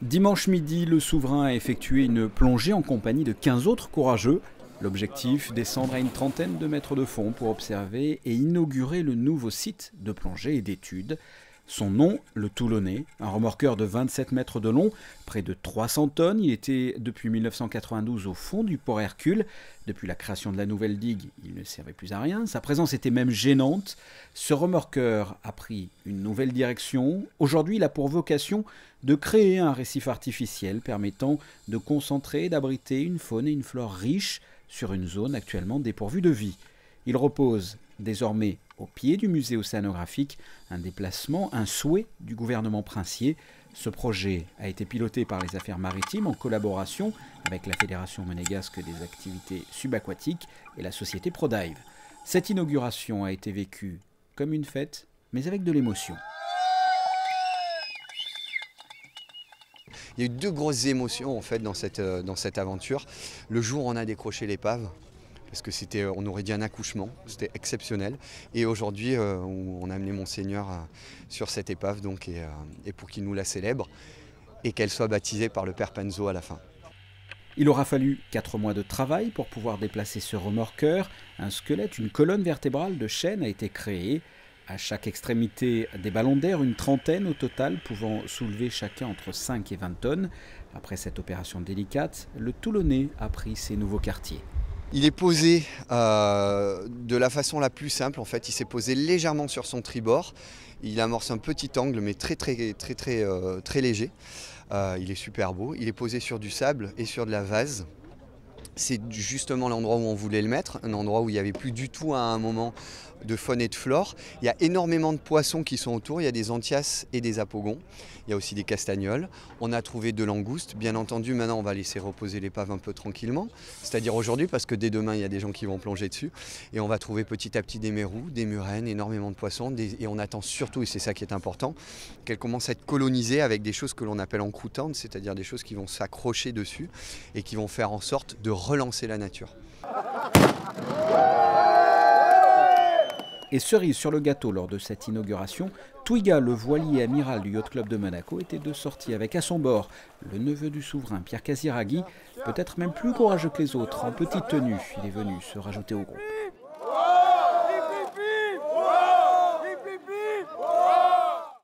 Dimanche midi, le souverain a effectué une plongée en compagnie de 15 autres courageux. L'objectif, descendre à une trentaine de mètres de fond pour observer et inaugurer le nouveau site de plongée et d'études. Son nom, le Toulonnais, un remorqueur de 27 mètres de long, près de 300 tonnes. Il était depuis 1992 au fond du port Hercule. Depuis la création de la nouvelle digue, il ne servait plus à rien. Sa présence était même gênante. Ce remorqueur a pris une nouvelle direction. Aujourd'hui, il a pour vocation de créer un récif artificiel permettant de concentrer et d'abriter une faune et une flore riches sur une zone actuellement dépourvue de vie. Il repose désormais au pied du musée océanographique, un déplacement, un souhait du gouvernement princier. Ce projet a été piloté par les affaires maritimes en collaboration avec la Fédération monégasque des activités subaquatiques et la société ProDive. Cette inauguration a été vécue comme une fête, mais avec de l'émotion. Il y a eu deux grosses émotions en fait dans cette aventure. Le jour où on a décroché l'épave, parce que on aurait dit un accouchement, c'était exceptionnel. Et aujourd'hui, on a amené Monseigneur sur cette épave donc, et pour qu'il nous la célèbre et qu'elle soit baptisée par le Père Penzo à la fin. Il aura fallu 4 mois de travail pour pouvoir déplacer ce remorqueur. Un squelette, une colonne vertébrale de chêne a été créée. À chaque extrémité, des ballons d'air, une trentaine au total, pouvant soulever chacun entre 5 et 20 tonnes. Après cette opération délicate, le Toulonnais a pris ses nouveaux quartiers. Il est posé de la façon la plus simple, en fait. Il s'est posé légèrement sur son tribord. Il amorce un petit angle, mais très léger. Il est super beau. Il est posé sur du sable et sur de la vase. C'est justement l'endroit où on voulait le mettre, un endroit où il n'y avait plus du tout à un moment de faune et de flore. Il y a énormément de poissons qui sont autour, il y a des anthias et des apogons, il y a aussi des castagnols. On a trouvé de langoustes, bien entendu maintenant on va laisser reposer l'épave un peu tranquillement, c'est-à-dire aujourd'hui parce que dès demain il y a des gens qui vont plonger dessus. Et on va trouver petit à petit des mérous, des murènes, énormément de poissons et on attend surtout, et c'est ça qui est important, qu'elle commence à être colonisée avec des choses que l'on appelle encroutantes, c'est-à-dire des choses qui vont s'accrocher dessus et qui vont faire en sorte de relancer la nature. Et cerise sur le gâteau lors de cette inauguration, Twiga, le voilier amiral du Yacht Club de Monaco, était de sortie avec à son bord le neveu du souverain Pierre Casiraghi, peut-être même plus courageux que les autres, en petite tenue. Il est venu se rajouter au groupe.